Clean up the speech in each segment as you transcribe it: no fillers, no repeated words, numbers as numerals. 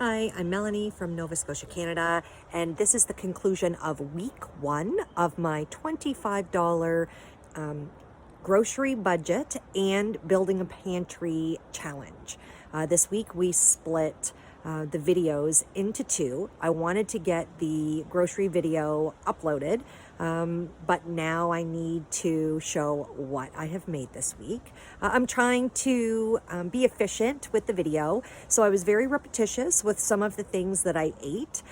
Hi, I'm Melanie from Nova Scotia, Canada, and this is the conclusion of week 1 of my $25 grocery budget and building a pantry challenge. This week we split the videos into two. I wanted to get the grocery video uploaded, but now I need to show what I have made this week. I'm trying to be efficient with the video, so I was very repetitious with some of the things that I ate.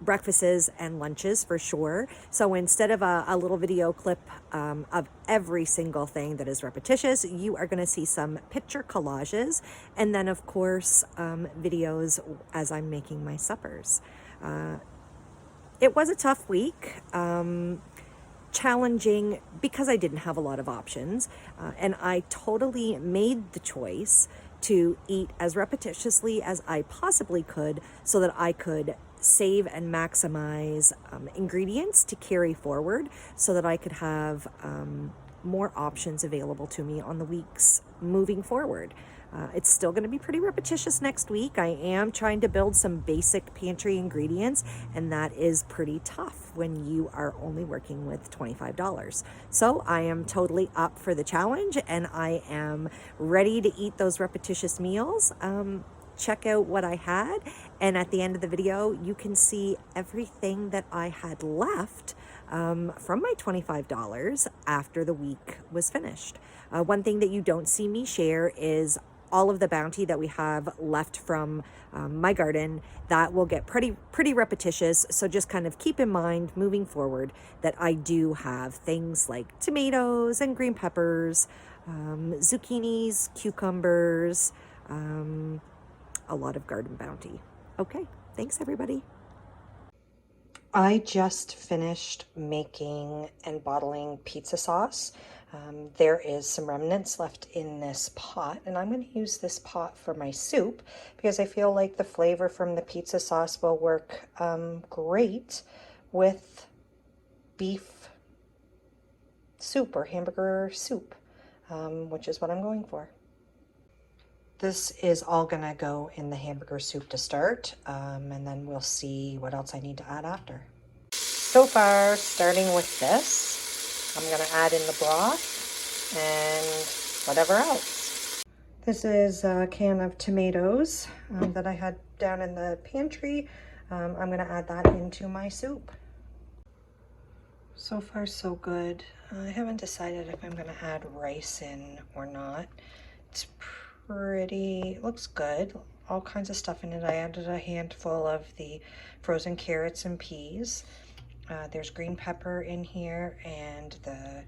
Breakfasts and lunches for sure. So instead of a little video clip of every single thing that is repetitious, you are going to see some picture collages, and then of course videos as I'm making my suppers. It was a tough week, challenging because I didn't have a lot of options, and I totally made the choice to eat as repetitiously as I possibly could so that I could save and maximize ingredients to carry forward so that I could have more options available to me on the weeks moving forward. It's still going to be pretty repetitious next week. I am trying to build some basic pantry ingredients, and that is pretty tough when you are only working with $25. So I am totally up for the challenge, and I am ready to eat those repetitious meals. Check out what I had, and at the end of the video you can see everything that I had left from my $25 after the week was finished. One thing that you don't see me share is all of the bounty that we have left from my garden. That will get pretty repetitious, so just kind of keep in mind moving forward that I do have things like tomatoes and green peppers, zucchinis, cucumbers, a lot of garden bounty. Okay, thanks everybody. I just finished making and bottling pizza sauce. There is some remnants left in this pot, and I'm going to use this pot for my soup because I feel like the flavor from the pizza sauce will work great with beef soup or hamburger soup, which is what I'm going for. This is all gonna go in the hamburger soup to start, and then we'll see what else I need to add after. So far, starting with this, I'm gonna add in the broth and whatever else. This is a can of tomatoes that I had down in the pantry. I'm gonna add that into my soup. So far, so good. I haven't decided if I'm gonna add rice in or not. It's pretty, it looks good. All kinds of stuff in it. I added a handful of the frozen carrots and peas. There's green pepper in here, and the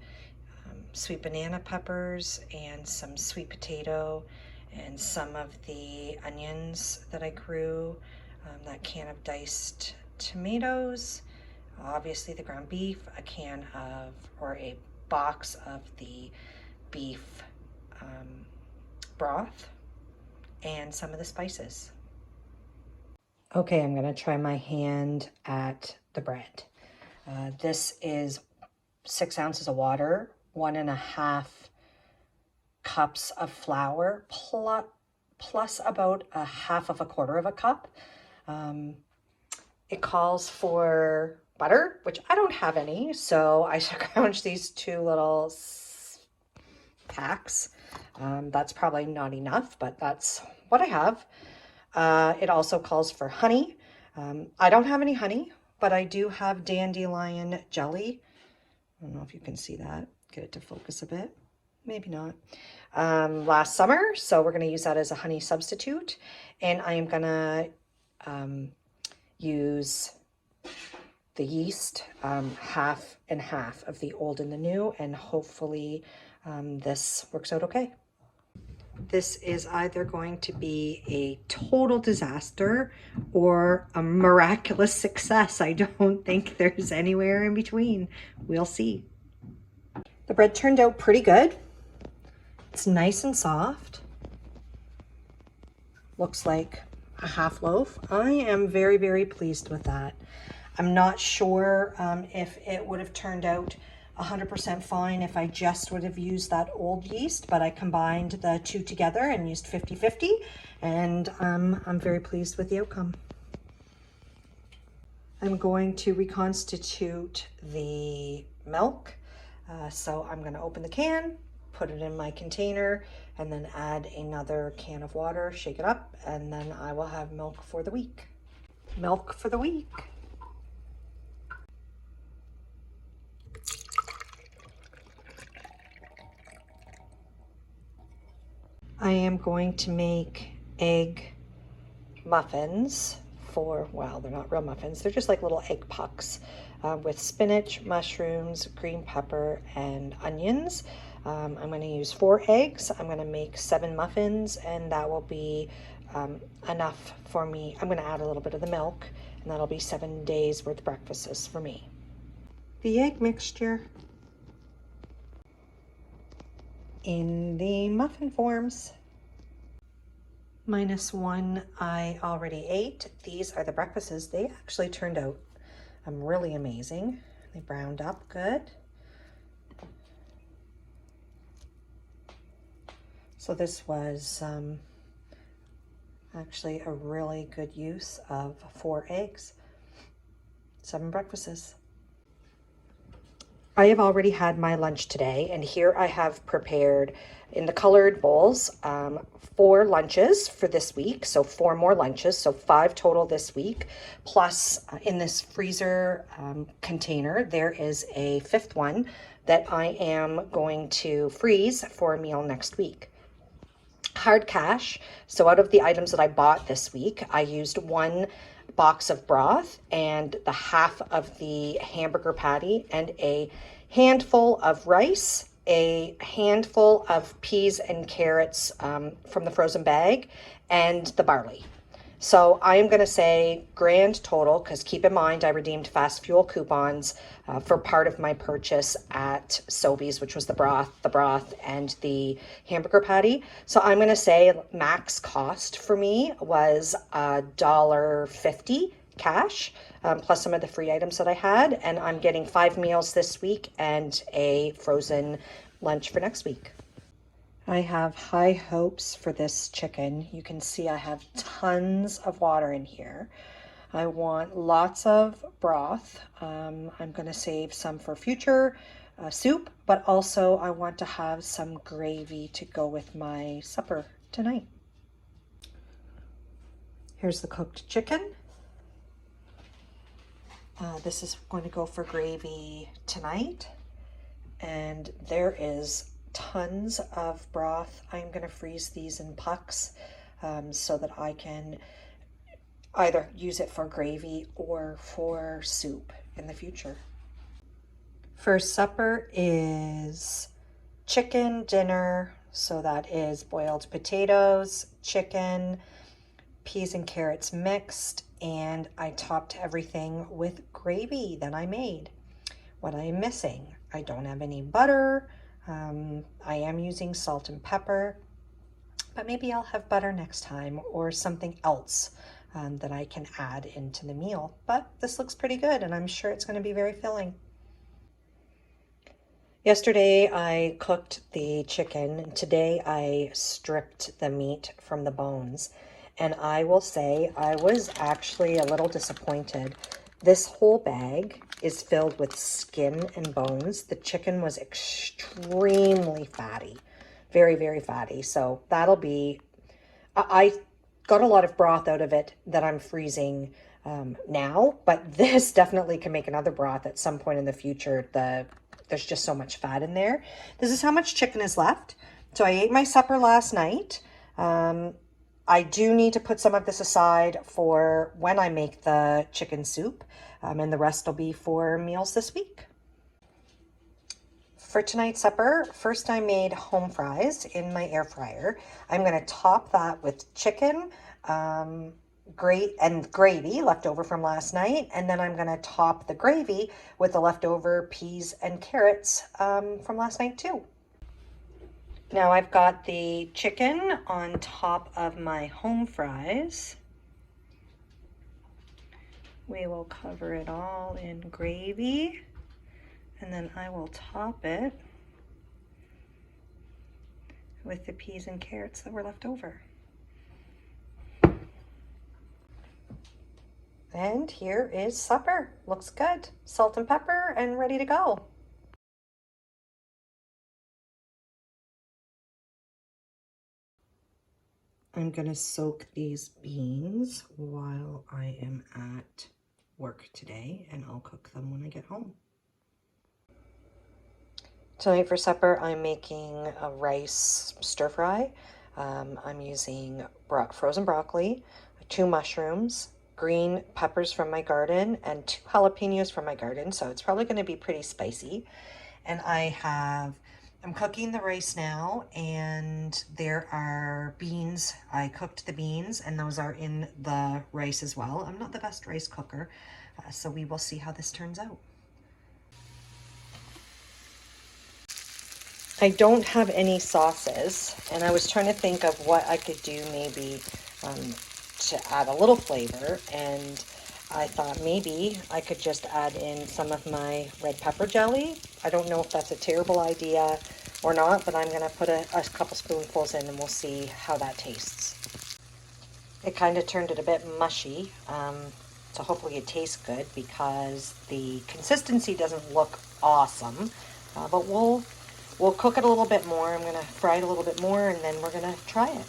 sweet banana peppers, and some sweet potato, and some of the onions that I grew, that can of diced tomatoes, obviously the ground beef, a can of, or a box of the beef broth, and some of the spices. Okay, I'm gonna try my hand at the bread. This is 6 ounces of water, 1.5 cups of flour, plus about a half of a quarter of a cup. It calls for butter, which I don't have any, so I scrounged these two little packs. That's probably not enough, but that's what I have. It also calls for honey. I don't have any honey, but I do have dandelion jelly. I don't know if you can see that. Get it to focus a bit. Maybe not. Last summer, so we're going to use that as a honey substitute. And I am going to use the yeast, half and half of the old and the new, and hopefully this works out okay. This is either going to be a total disaster or a miraculous success. I don't think there's anywhere in between. We'll see. The bread turned out pretty good. It's nice and soft. Looks like a half loaf. I am very pleased with that. I'm not sure if it would have turned out 100% fine if I just would have used that old yeast, but I combined the two together and used 50-50, and I'm very pleased with the outcome. I'm going to reconstitute the milk. So I'm going to open the can, put it in my container, and then add another can of water, shake it up, and then I will have milk for the week. Milk for the week. I am going to make egg muffins for, well, they're not real muffins, they're just like little egg pucks with spinach, mushrooms, green pepper, and onions. I'm going to use 4 eggs. I'm going to make 7 muffins, and that will be enough for me. I'm going to add a little bit of the milk, and that'll be 7 days worth of breakfasts for me. The egg mixture in the muffin forms. -1 I already ate. These are the breakfasts. They actually turned out really amazing. They browned up good. So this was actually a really good use of 4 eggs, 7 breakfasts. I have already had my lunch today, and here I have prepared in the colored bowls 4 lunches for this week. So 4 more lunches, so 5 total this week. Plus in this freezer container, there is a 5th one that I am going to freeze for a meal next week. Hard cash. So out of the items that I bought this week, I used 1 box of broth and the half of the hamburger patty and a handful of rice, a handful of peas and carrots from the frozen bag, and the barley. So I am going to say grand total, because keep in mind I redeemed fast fuel coupons for part of my purchase at Sobeys, which was the broth and the hamburger patty. So I'm going to say max cost for me was $1.50 cash, plus some of the free items that I had. And I'm getting 5 meals this week and a frozen lunch for next week. I have high hopes for this chicken. You can see I have tons of water in here. I want lots of broth. I'm going to save some for future soup, but also I want to have some gravy to go with my supper tonight. Here's the cooked chicken. This is going to go for gravy tonight. And there is tons of broth. I'm going to freeze these in pucks so that I can either use it for gravy or for soup in the future. For supper is chicken dinner. So that is boiled potatoes, chicken, peas and carrots mixed, and I topped everything with gravy that I made. What I am missing, I don't have any butter. I am using salt and pepper, but maybe I'll have butter next time or something else that I can add into the meal. But this looks pretty good, and I'm sure it's going to be very filling. Yesterday I cooked the chicken. Today I stripped the meat from the bones, and I will say I was actually a little disappointed. This whole bag is filled with skin and bones. The chicken was extremely fatty, very, very fatty. So that'll be, I got a lot of broth out of it that I'm freezing now, but this definitely can make another broth at some point in the future. There's just so much fat in there. This is how much chicken is left. So I ate my supper last night. I do need to put some of this aside for when I make the chicken soup, and the rest will be for meals this week. For tonight's supper, first I made home fries in my air fryer. I'm going to top that with chicken, gravy left over from last night, and then I'm going to top the gravy with the leftover peas and carrots from last night too. Now I've got the chicken on top of my home fries. We will cover it all in gravy. And then I will top it with the peas and carrots that were left over. And here is supper. Looks good. Salt and pepper and ready to go. I'm gonna soak these beans while I am at work today, and I'll cook them when I get home. Tonight for supper, I'm making a rice stir fry. I'm using frozen broccoli, 2 mushrooms, green peppers from my garden, and 2 jalapenos from my garden. So it's probably going to be pretty spicy. And I'm cooking the rice now, and there are beans. I cooked the beans, and those are in the rice as well. I'm not the best rice cooker, so we will see how this turns out. I don't have any sauces, and I was trying to think of what I could do maybe to add a little flavor, and I thought maybe I could just add in some of my red pepper jelly. I don't know if that's a terrible idea or not, but I'm going to put a couple spoonfuls in and we'll see how that tastes. It kind of turned it a bit mushy, so hopefully it tastes good because the consistency doesn't look awesome, but we'll cook it a little bit more. I'm going to fry it a little bit more, and then we're going to try it.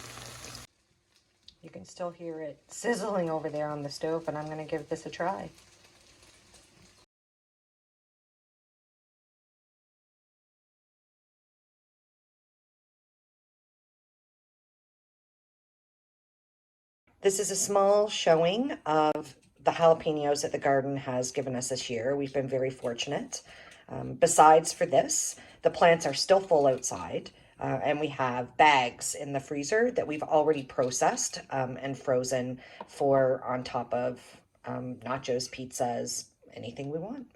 You can still hear it sizzling over there on the stove, but I'm going to give this a try. This is a small showing of the jalapenos that the garden has given us this year. We've been very fortunate. Besides for this, the plants are still full outside, and we have bags in the freezer that we've already processed and frozen for on top of nachos, pizzas, anything we want.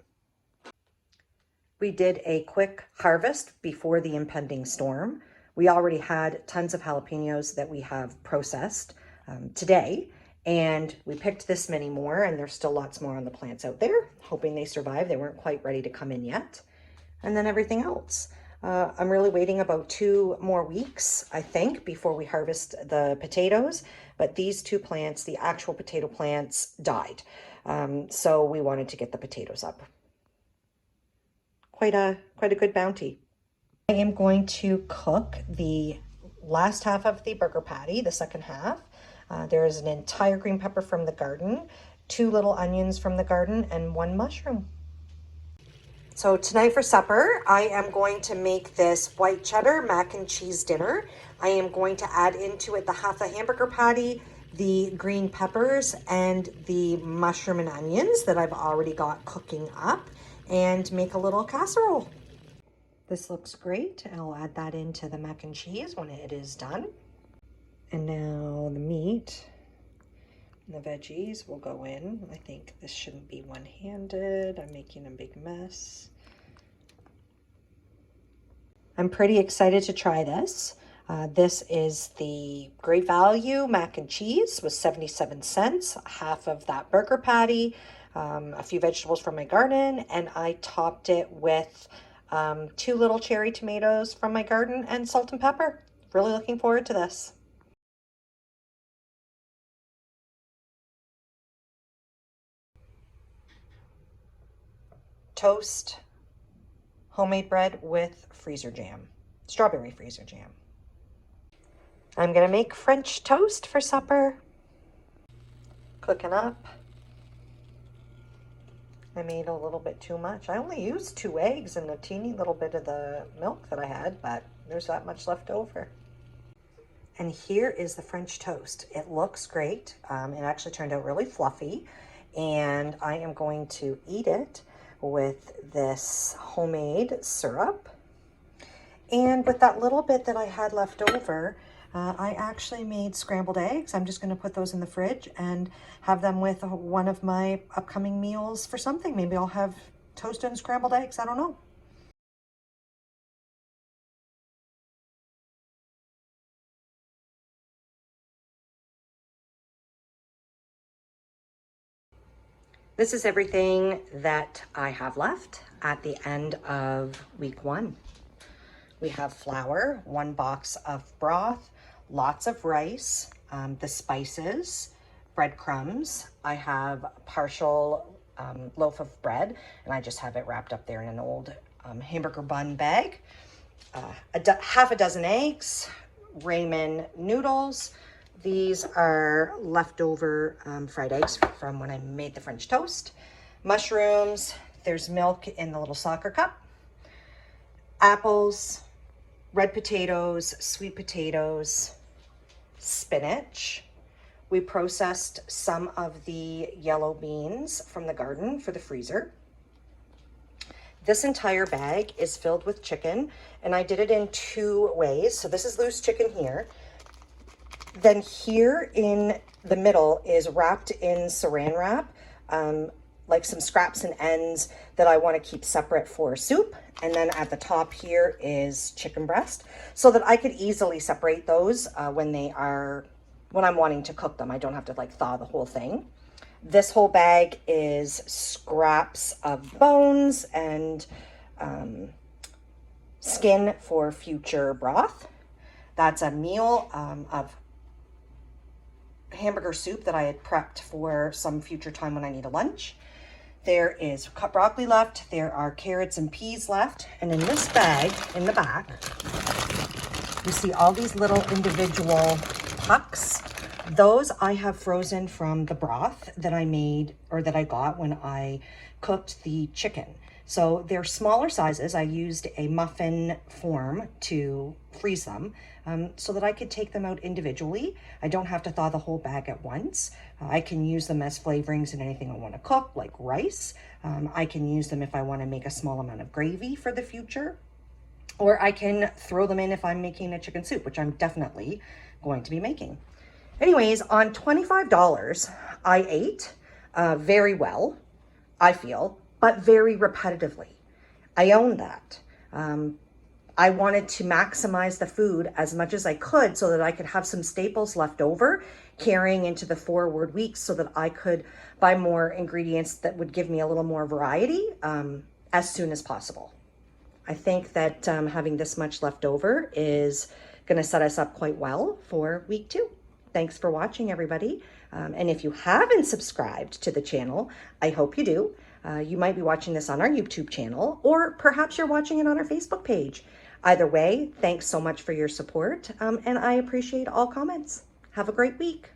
We did a quick harvest before the impending storm. We already had tons of jalapenos that we have processed today, and we picked this many more, and there's still lots more on the plants out there, hoping they survive. They weren't quite ready to come in yet. And then everything else. I'm really waiting about 2 more weeks, I think, before we harvest the potatoes, but these 2 plants, the actual potato plants, died. So we wanted to get the potatoes up. Quite a good bounty. I am going to cook the last half of the burger patty, the second half. There is an entire green pepper from the garden, 2 little onions from the garden, and 1 mushroom. So tonight for supper, I am going to make this white cheddar mac and cheese dinner. I am going to add into it the half a hamburger patty, the green peppers, and the mushroom and onions that I've already got cooking up, and make a little casserole. This looks great. I'll add that into the mac and cheese when it is done. And now the meat and the veggies will go in. I think this shouldn't be one-handed. I'm making a big mess. I'm pretty excited to try this. This is the Great Value mac and cheese with 77 cents, half of that burger patty, a few vegetables from my garden, and I topped it with 2 little cherry tomatoes from my garden and salt and pepper. Really looking forward to this. Toast, homemade bread with freezer jam, strawberry freezer jam. I'm gonna make French toast for supper. Cooking up. I made a little bit too much. I only used 2 eggs and a teeny little bit of the milk that I had, but there's that much left over. And here is the French toast. It looks great. It actually turned out really fluffy, and I am going to eat it with this homemade syrup. And with that little bit that I had left over, I actually made scrambled eggs. I'm just going to put those in the fridge and have them with one of my upcoming meals for something. Maybe I'll have toast and scrambled eggs. I don't know. This is everything that I have left at the end of week 1. We have flour, 1 box of broth, lots of rice, the spices, breadcrumbs. I have a partial loaf of bread, and I just have it wrapped up there in an old hamburger bun bag. Half a dozen eggs, ramen noodles. These are leftover fried eggs from when I made the French toast. Mushrooms, there's milk in the little soccer cup. Apples, red potatoes, sweet potatoes, spinach. We processed some of the yellow beans from the garden for the freezer. This entire bag is filled with chicken, and I did it in 2 ways. So this is loose chicken here. Then here in the middle is wrapped in saran wrap, like some scraps and ends that I want to keep separate for soup. And then at the top here is chicken breast, so that I could easily separate those when I'm wanting to cook them. I don't have to like thaw the whole thing. This whole bag is scraps of bones and skin for future broth. That's a meal of hamburger soup that I had prepped for some future time when I need a lunch. There is cut broccoli left. There are carrots and peas left. And in this bag, in the back, you see all these little individual pucks. Those I have frozen from the broth that I made, or that I got when I cooked the chicken. So they're smaller sizes. I used a muffin form to freeze them so that I could take them out individually. I don't have to thaw the whole bag at once. I can use them as flavorings in anything I want to cook, like rice. I can use them if I want to make a small amount of gravy for the future. Or I can throw them in if I'm making a chicken soup, which I'm definitely going to be making. Anyways, on $25, I ate very well, I feel, but very repetitively. I own that. I wanted to maximize the food as much as I could so that I could have some staples left over carrying into the forward weeks, so that I could buy more ingredients that would give me a little more variety as soon as possible. I think that having this much left over is going to set us up quite well for week 2. Thanks for watching, everybody. And if you haven't subscribed to the channel, I hope you do. You might be watching this on our YouTube channel, or perhaps you're watching it on our Facebook page. Either way, thanks so much for your support, and I appreciate all comments. Have a great week.